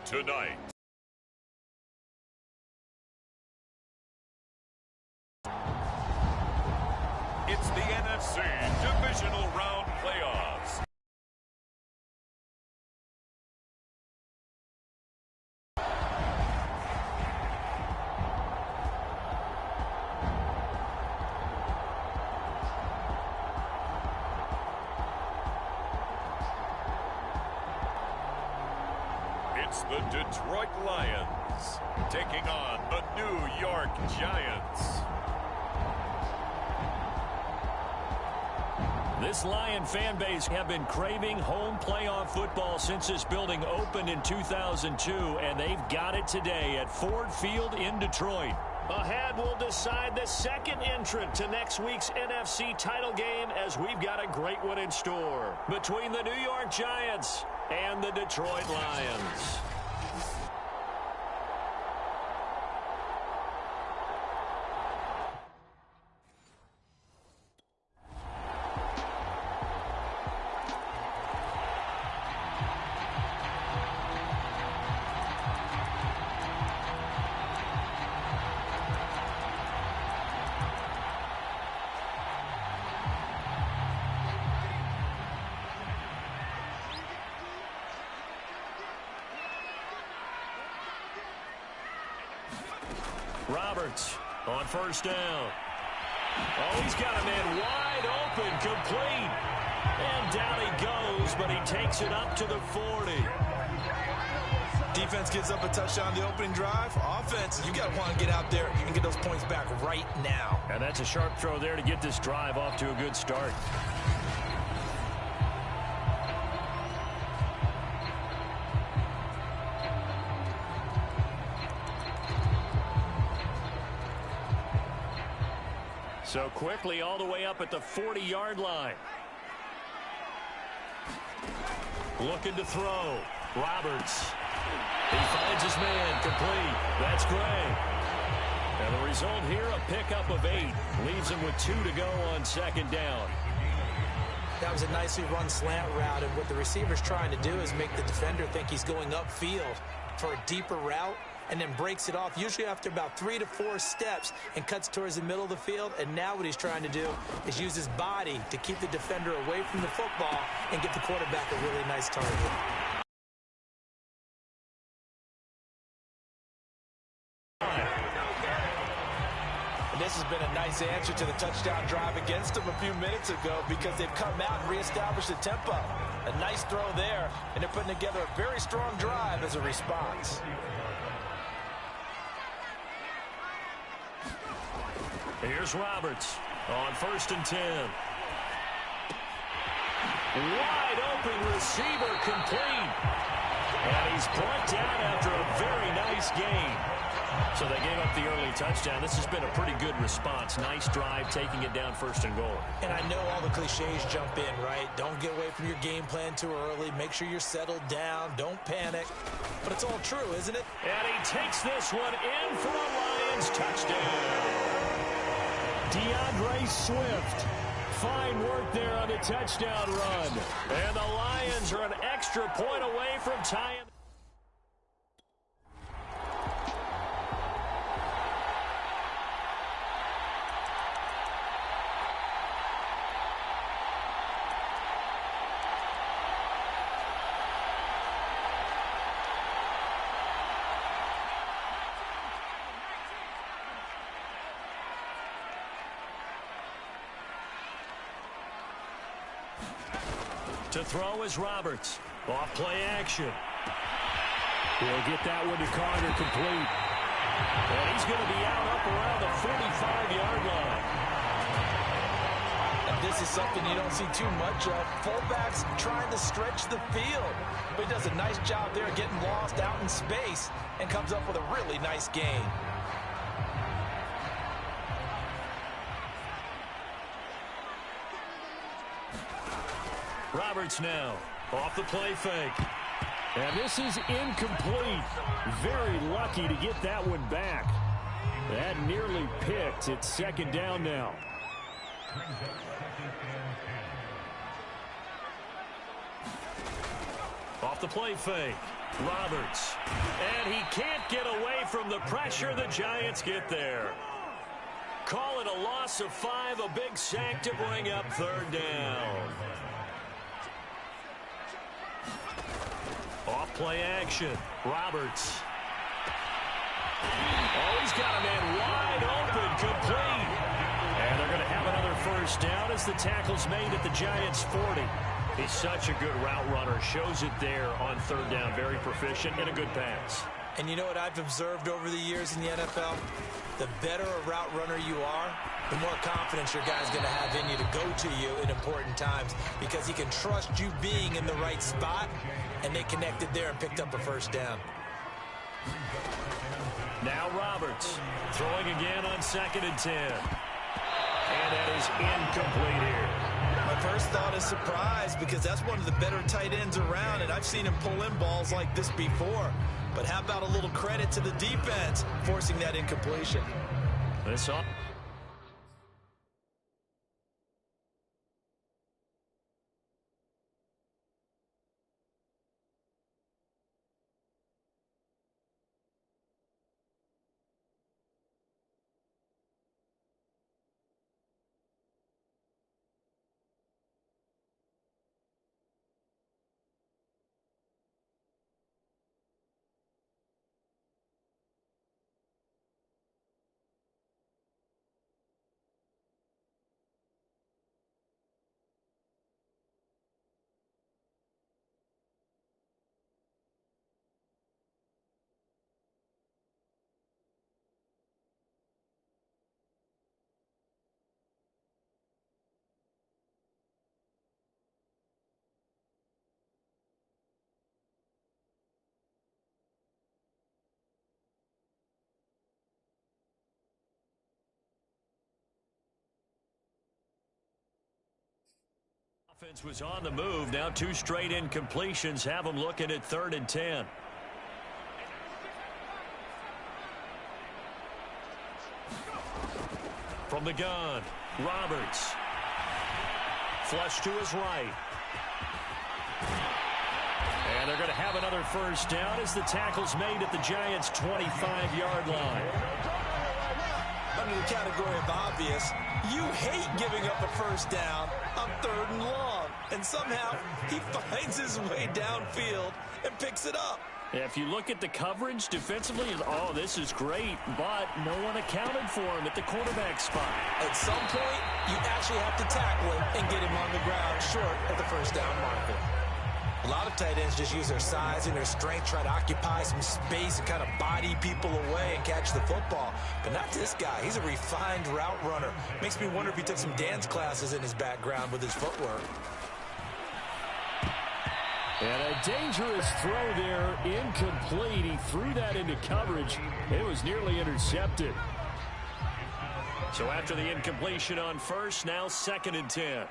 tonight. It's the NFC Divisional Round Playoffs. It's the Detroit Lions taking on the New York Giants. This Lion fan base have been craving home playoff football since this building opened in 2002, and they've got it today at Ford Field in Detroit. Ahead, we'll decide the second entrant to next week's NFC title game, as we've got a great one in store between the New York Giants and the Detroit Lions. Roberts on first down. Oh, he's got a man wide open, complete. And down he goes, but he takes it up to the 40. Defense gives up a touchdown the opening drive. Offense, you got to want to get out there and get those points back right now. And that's a sharp throw there to get this drive off to a good start. So quickly all the way up at the 40-yard line. Looking to throw. Roberts. He finds his man, complete. That's Gray. And the result here, a pickup of 8. Leaves him with 2 to go on second down. That was a nicely run slant route, and what the receiver's trying to do is make the defender think he's going upfield for a deeper route, and then breaks it off, usually after about 3 to 4 steps, and cuts towards the middle of the field. And now what he's trying to do is use his body to keep the defender away from the football and get the quarterback a really nice target. And this has been a nice answer to the touchdown drive against them a few minutes ago, because they've come out and reestablished the tempo. A nice throw there, and they're putting together a very strong drive as a response. Here's Roberts on first and 10. Wide open receiver, complete. And he's brought down after a very nice gain. So they gave up the early touchdown. This has been a pretty good response. Nice drive, taking it down first and goal. And I know all the cliches jump in, right? Don't get away from your game plan too early. Make sure you're settled down. Don't panic. But it's all true, isn't it? And he takes this one in for a Lions touchdown. DeAndre Swift. Fine work there on the touchdown run. And the Lions are an extra point away from tying. To throw is Roberts. Off play action. He'll get that one to Carter, complete. And he's going to be out up around the 45-yard line. And this is something you don't see too much of. Fullbacks trying to stretch the field. But he does a nice job there getting lost out in space and comes up with a really nice gain. Roberts now off the play fake. And this is incomplete. Very lucky to get that one back. That nearly picked. It's second down now. Off the the play fake. Roberts. And he can't get away from the pressure. The Giants get there. Call it a loss of 5, a big sack to bring up third down. Off play action. Roberts. Oh, he's got a man wide open, complete. And they're going to have another first down as the tackle's made at the Giants' 40. He's such a good route runner. Shows it there on third down. Very proficient and a good pass. And you know what I've observed over the years in the NFL? The better a route runner you are, the more confidence your guy's going to have in you to go to you in important times because he can trust you being in the right spot, and they connected there and picked up a first down. Now Roberts throwing again on 2nd and 10. And that is incomplete here. My first thought is surprise because that's one of the better tight ends around, and I've seen him pull in balls like this before. But how about a little credit to the defense forcing that incompletion? This on. Offense was on the move. Now 2 straight incompletions have them looking at 3rd and 10. From the gun, Roberts. Flush to his right. And they're going to have another first down as the tackle's made at the Giants' 25-yard line. Under the category of obvious, you hate giving up a first down on 3rd and long. And somehow he finds his way downfield and picks it up. Yeah, if you look at the coverage defensively, oh, this is great, but no one accounted for him at the quarterback spot. At some point, you actually have to tackle him and get him on the ground short of the first down marker. A lot of tight ends just use their size and their strength, try to occupy some space and kind of body people away and catch the football. But not this guy. He's a refined route runner. Makes me wonder if he took some dance classes in his background with his footwork. And a dangerous throw there, incomplete. He threw that into coverage. It was nearly intercepted. So after the incompletion on first, now 2nd and 10.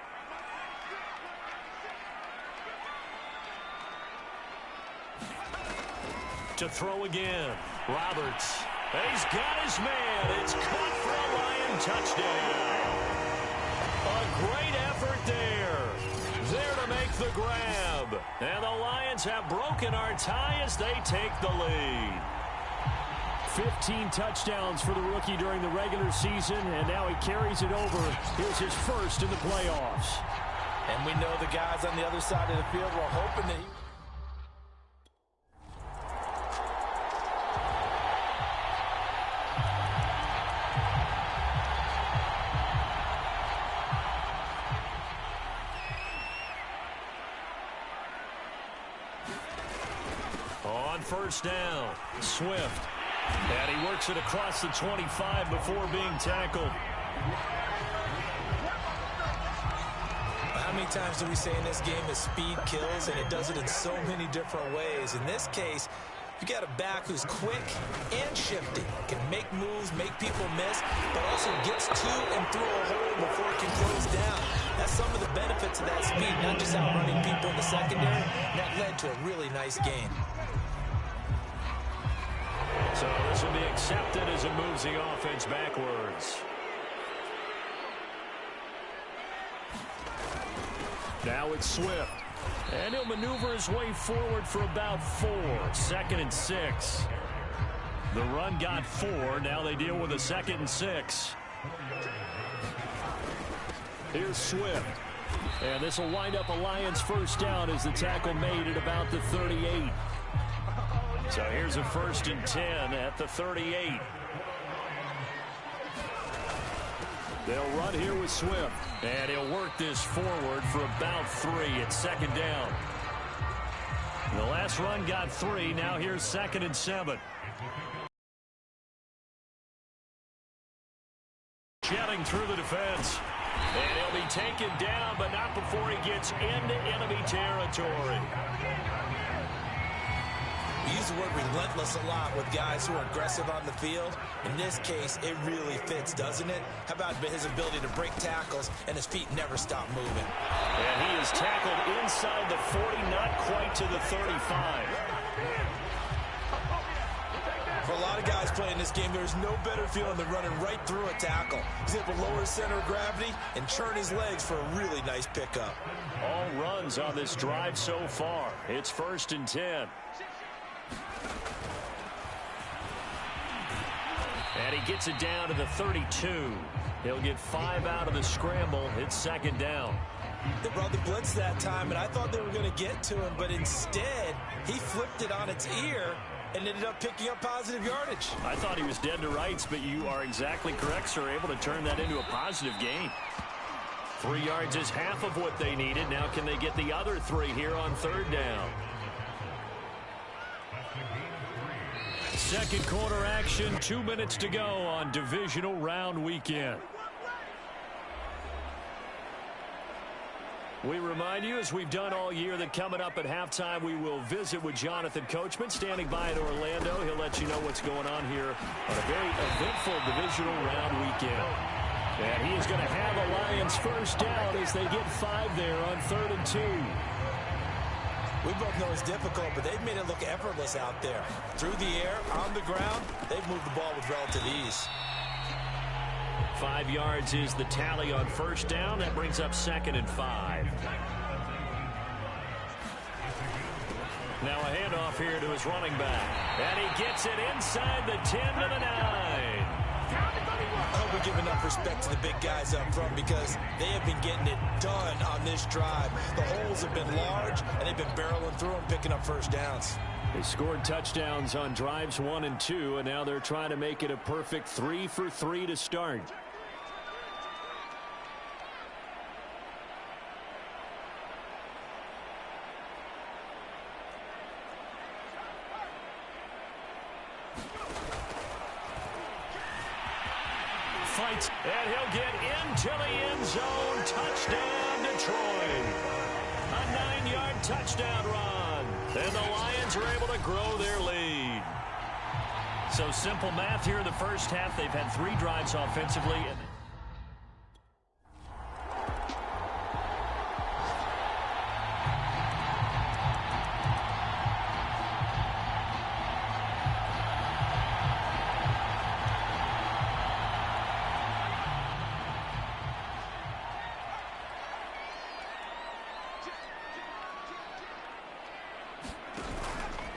To throw again, Roberts. And he's got his man. It's caught for a Lion touchdown. A great effort there. There to make the grab. And the Lions have broken our tie as they take the lead. 15 touchdowns for the rookie during the regular season, and now he carries it over. Here's his first in the playoffs. And we know the guys on the other side of the field were hoping that he... On first down, Swift. And he works it across the 25 before being tackled. How many times do we say in this game that speed kills, and it does it in so many different ways? In this case, you got a back who's quick and shifty, can make moves, make people miss, but also gets to and through a hole before it can close down. That's some of the benefits of that speed, not just outrunning people in the secondary. That led to a really nice game. So this will be accepted as it moves the offense backwards. Now it's Swift. And he'll maneuver his way forward for about 4. 2nd and 6. The run got 4. Now they deal with a 2nd and 6. Here's Swift. And this will wind up a Lions first down as the tackle made at about the 38. So here's a 1st and 10 at the 38. They'll run here with Swift. And he'll work this forward for about 3 at 2nd down. The last run got 3. Now here's 2nd and 7. Jetting through the defense. And he'll be taken down, but not before he gets into enemy territory. We use the word relentless a lot with guys who are aggressive on the field. In this case, it really fits, doesn't it? How about his ability to break tackles and his feet never stop moving? And he is tackled inside the 40, not quite to the 35. For a lot of guys playing this game, there's no better feeling than running right through a tackle. He's able to lower his center of gravity and churn his legs for a really nice pickup. All runs on this drive so far. It's 1st and 10. And he gets it down to the 32. He'll get 5 out of the scramble. It's 2nd down. They brought the blitz that time, and I thought they were going to get to him, but instead, he flipped it on its ear and ended up picking up positive yardage. I thought he was dead to rights, but you are exactly correct, sir. Able to turn that into a positive gain. 3 yards is half of what they needed. Now can they get the other 3 here on 3rd down? Second quarter action, 2 minutes to go on divisional round weekend. We remind you, as we've done all year, that coming up at halftime, we will visit with Jonathan Coachman, standing by in Orlando. He'll let you know what's going on here on a very eventful divisional round weekend. And he is going to have a Lions first down as they get 5 there on 3rd and 2. We both know it's difficult, but they've made it look effortless out there. Through the air, on the ground, they've moved the ball with relative ease. 5 yards is the tally on 1st down. That brings up 2nd and 5. Now a handoff here to his running back. And he gets it inside the 10 to the 9. I hope we give enough respect to the big guys up front because they have been getting it done on this drive. The holes have been large, and they've been barreling through them, picking up first downs. They scored touchdowns on drives 1 and 2, and now they're trying to make it a perfect 3 for 3 to start. Fights, and he'll get into the end zone. Touchdown, Detroit. A 9-yard touchdown run. And the Lions are able to grow their lead. So simple math here in the first half. They've had 3 drives offensively.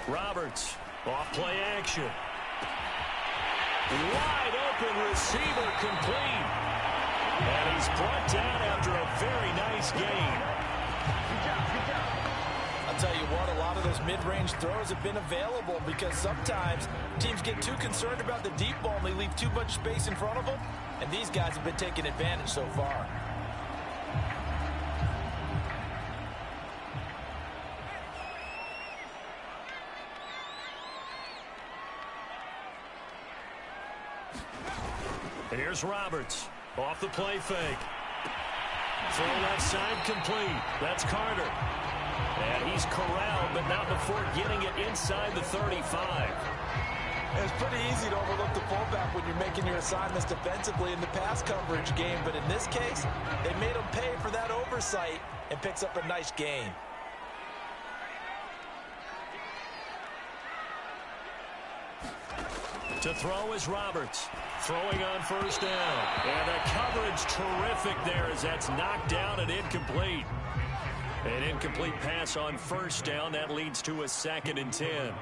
Roberts, off play action. Wide open receiver complete. And he's brought down after a very nice gain. I'll tell you what, a lot of those mid-range throws have been available because sometimes teams get too concerned about the deep ball and they leave too much space in front of them. And these guys have been taking advantage so far. Here's Roberts. Off the play fake. Throw left side complete. That's Carter. And he's corralled, but not before getting it inside the 35. It's pretty easy to overlook the fullback when you're making your assignments defensively in the pass coverage game. But in this case, they made him pay for that oversight and picks up a nice gain. To throw is Roberts. Throwing on first down. And the coverage terrific there as that's knocked down and incomplete. An incomplete pass on first down. That leads to a 2nd and 10.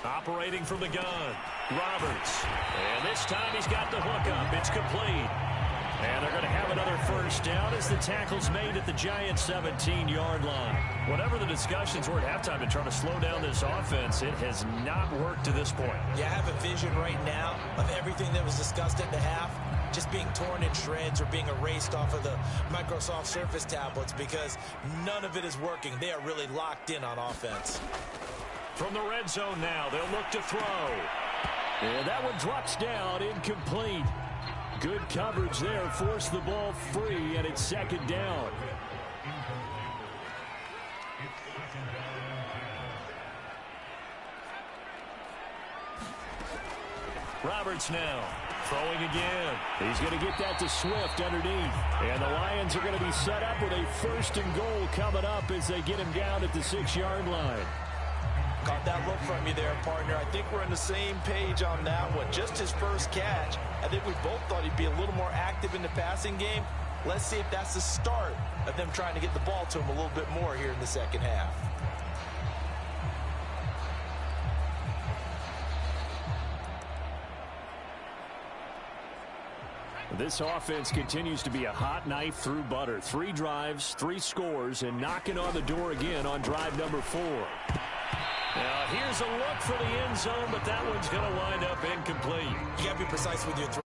Operating from the gun, Roberts. And this time he's got the hook up. It's complete. And they're going to have another first down as the tackle's made at the Giants' 17-yard line. Whatever the discussions were at halftime to try to slow down this offense, it has not worked to this point. Yeah, I have a vision right now of everything that was discussed at the half just being torn in shreds or being erased off of the Microsoft Surface tablets because none of it is working. They are really locked in on offense. From the red zone now, they'll look to throw. And that one drops down, incomplete. Good coverage there, forced the ball free, and it's 2nd down. Roberts now, throwing again. He's going to get that to Swift underneath. And the Lions are going to be set up with a 1st and goal coming up as they get him down at the 6-yard line. Caught that look from you there, partner. I think we're on the same page on that one. Just his first catch. I think we both thought he'd be a little more active in the passing game. Let's see if that's the start of them trying to get the ball to him a little bit more here in the second half. This offense continues to be a hot knife through butter. 3 drives, 3 scores, and knocking on the door again on drive number 4. Now, here's a look for the end zone, but that one's going to wind up incomplete. You got to be precise with your throw.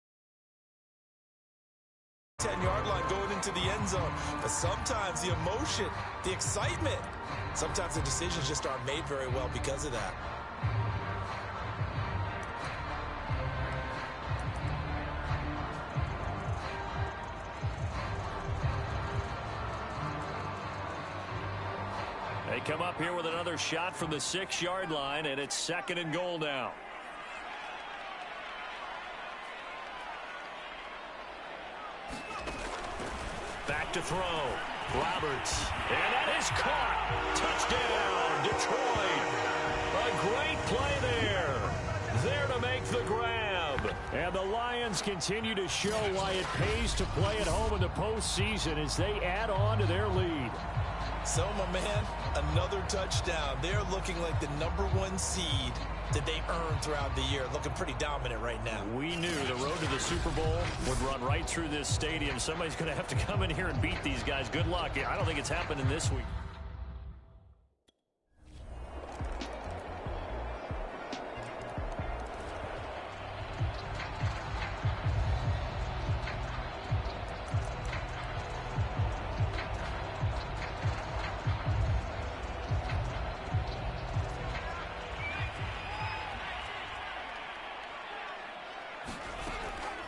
10-yard line going into the end zone. But sometimes the emotion, the excitement, sometimes the decisions just aren't made very well because of that. They come up here with another shot from the 6-yard line, and it's 2nd and goal now. Back to throw. Roberts. And that is caught. Touchdown, Detroit. A great play there. There to make the grab. And the Lions continue to show why it pays to play at home in the postseason as they add on to their lead. So, my man, another touchdown. They're looking like the #1 seed that they earned throughout the year. Looking pretty dominant right now. We knew the road to the Super Bowl would run right through this stadium. Somebody's going to have to come in here and beat these guys. Good luck. I don't think it's happening this week.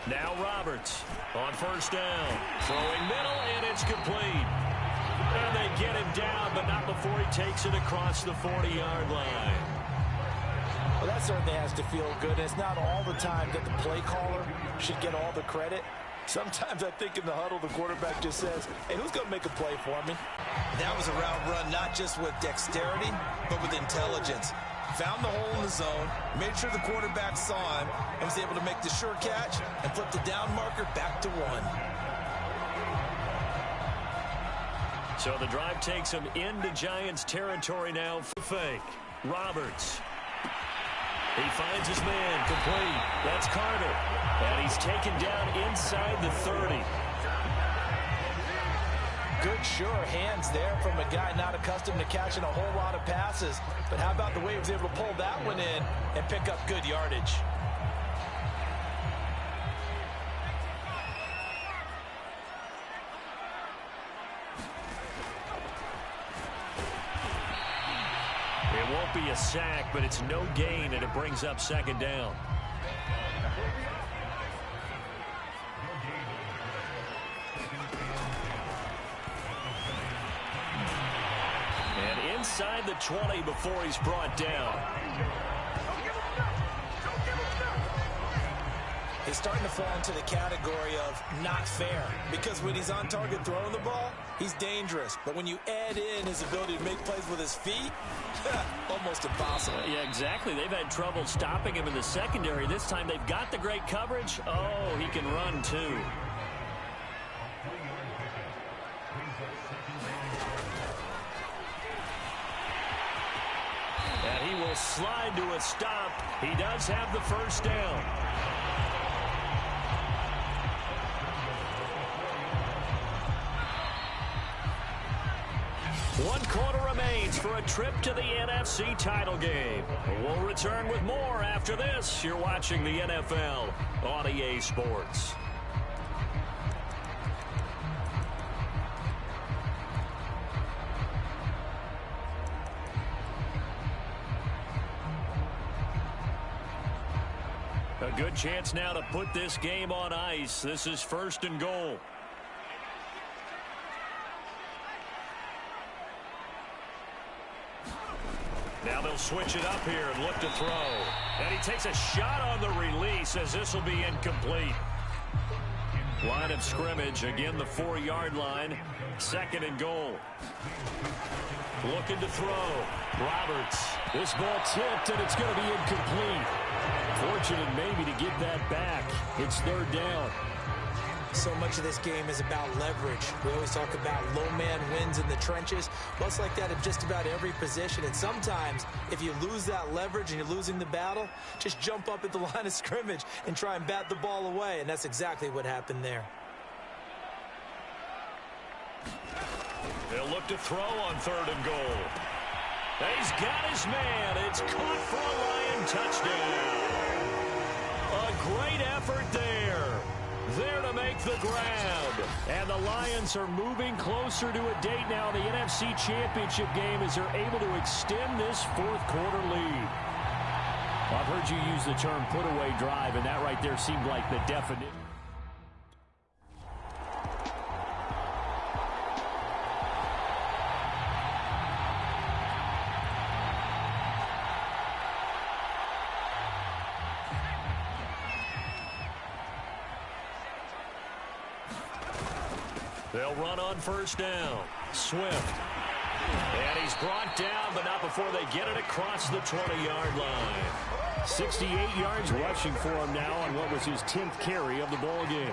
Now Roberts on first down. Throwing middle, and it's complete. And they get him down, but not before he takes it across the 40-yard line. Well, that certainly has to feel good. It's not all the time that the play caller should get all the credit. Sometimes I think in the huddle, the quarterback just says, hey, who's going to make a play for me? That was a route run, not just with dexterity, but with intelligence. Found the hole in the zone, made sure the quarterback saw him, and was able to make the sure catch and flip the down marker back to 1. So the drive takes him into Giants territory now for fake. Roberts. He finds his man, complete. That's Carter. And he's taken down inside the 30. Good, sure hands there from a guy not accustomed to catching a whole lot of passes. But how about the way he was able to pull that one in and pick up good yardage? It won't be a sack, but it's no gain, and it brings up 2nd down. And inside the 20 before he's brought down. He's starting to fall into the category of not fair, because when he's on target throwing the ball, he's dangerous. But when you add in his ability to make plays with his feet, almost impossible. Yeah, exactly. They've had trouble stopping him in the secondary. This time they've got the great coverage. Oh, he can run too. slide to a stop. He does have the first down. One quarter remains for a trip to the NFC title game. We'll return with more after this. You're watching the NFL on EA Sports. A good chance now to put this game on ice. This is 1st and goal. Now they'll switch it up here and look to throw. And he takes a shot on the release as this will be incomplete. Line of scrimmage, again the 4-yard line. 2nd and goal. Looking to throw. Roberts. This ball tipped and it's going to be incomplete. Fortunate maybe to get that back. It's 3rd down. So much of this game is about leverage. We always talk about low man wins in the trenches. Well, it's like that in just about every position. And sometimes, if you lose that leverage and you're losing the battle, just jump up at the line of scrimmage and try and bat the ball away. And that's exactly what happened there. They'll look to throw on 3rd and goal. He's got his man. It's caught for a Lion touchdown. A great effort there. There to make the grab. And the Lions are moving closer to a date now in the NFC Championship game as they're able to extend this 4th quarter lead. I've heard you use the term put-away drive, and that right there seemed like the definition. They'll run on 1st down. Swift. And he's brought down, but not before they get it across the 20-yard line. 68 yards rushing for him now on what was his 10th carry of the ball game.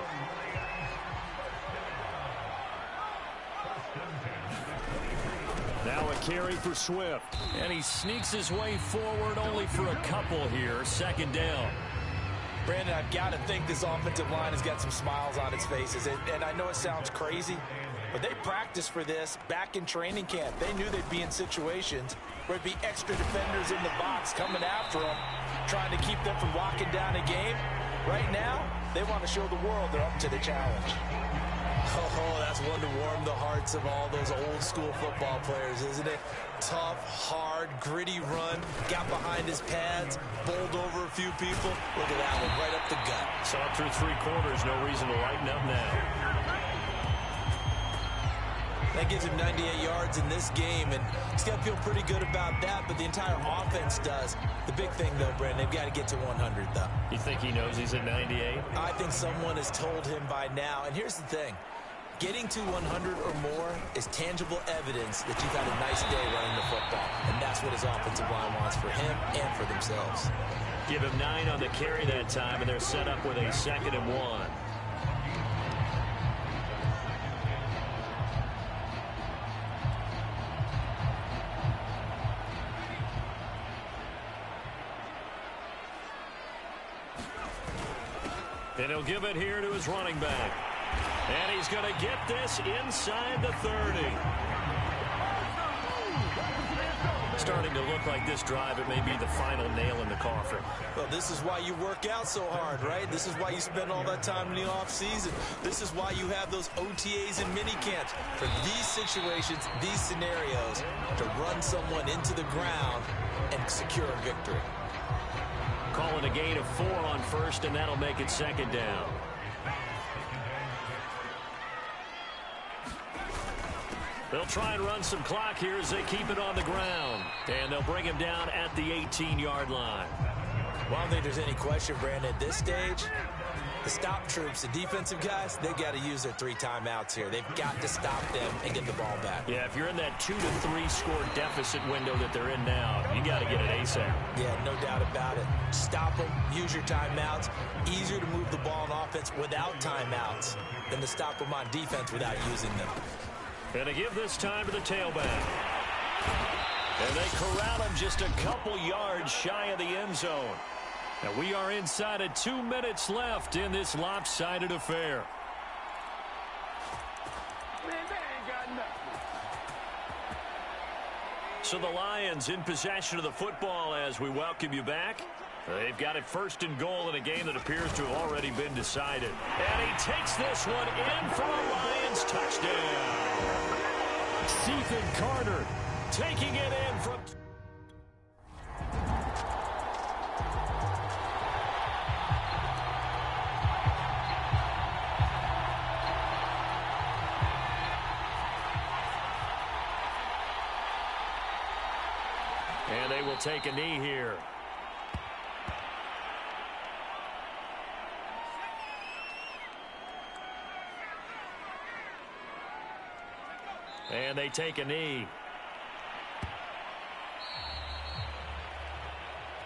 Now a carry for Swift. And he sneaks his way forward only for a couple here. 2nd down. Brandon, I've got to think this offensive line has got some smiles on its faces. And I know it sounds crazy, but they practiced for this back in training camp. They knew they'd be in situations where it'd be extra defenders in the box coming after them, trying to keep them from locking down a game. Right now, they want to show the world they're up to the challenge. Oh, that's one to warm the hearts of all those old-school football players, isn't it? Tough, hard, gritty run, got behind his pads, bowled over a few people. Look at that one, right up the gut. So up through 3 quarters, no reason to lighten up now. That gives him 98 yards in this game, and he's got to feel pretty good about that, but the entire offense does. The big thing, though, Brandon, they've got to get to 100, though. You think he knows he's at 98? I think someone has told him by now, and here's the thing. Getting to 100 or more is tangible evidence that you've had a nice day running the football, and that's what his offensive line wants for him and for themselves. Give him 9 on the carry that time, and they're set up with a 2nd and 1. And he'll give it here to his running back. And he's going to get this inside the 30. Starting to look like this drive, it may be the final nail in the coffin. Well, this is why you work out so hard, right? This is why you spend all that time in the offseason. This is why you have those OTAs and mini camps. For these situations, these scenarios, to run someone into the ground and secure a victory. Calling a gain of 4 on 1st, and that'll make it 2nd down. They'll try and run some clock here as they keep it on the ground. And they'll bring him down at the 18-yard line. Well, I don't think there's any question, Brandon, at this stage, the stop troops, the defensive guys, they've got to use their 3 timeouts here. They've got to stop them and get the ball back. Yeah, if you're in that 2 to 3 score deficit window that they're in now, you got to get it ASAP. Yeah, no doubt about it. Stop them, use your timeouts. Easier to move the ball on offense without timeouts than to stop them on defense without using them. And to give this time to the tailback. And they corral him just a couple yards shy of the end zone. And we are inside of 2 minutes left in this lopsided affair. So the Lions in possession of the football as we welcome you back. They've got it first and goal in a game that appears to have already been decided. And he takes this one in for a Lions touchdown. Ethan Carter taking it in from... And they will take a knee here. And they take a knee.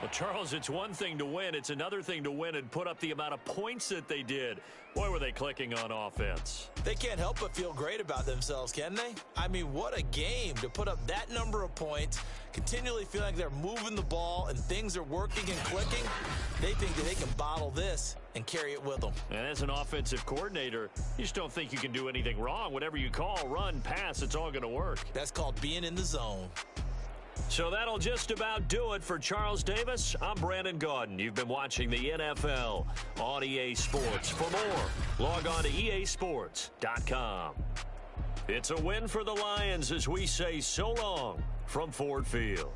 Well, Charles, it's one thing to win. It's another thing to win and put up the amount of points that they did. Boy, were they clicking on offense. They can't help but feel great about themselves, can they? I mean, what a game to put up that number of points, continually feeling like they're moving the ball and things are working and clicking. They think that they can bottle this and carry it with them. And as an offensive coordinator, you just don't think you can do anything wrong. Whatever you call, run, pass, it's all going to work. That's called being in the zone. So that'll just about do it for Charles Davis. I'm Brandon Gaudin. You've been watching the NFL on EA Sports. For more, log on to easports.com. It's a win for the Lions as we say so long from Ford Field.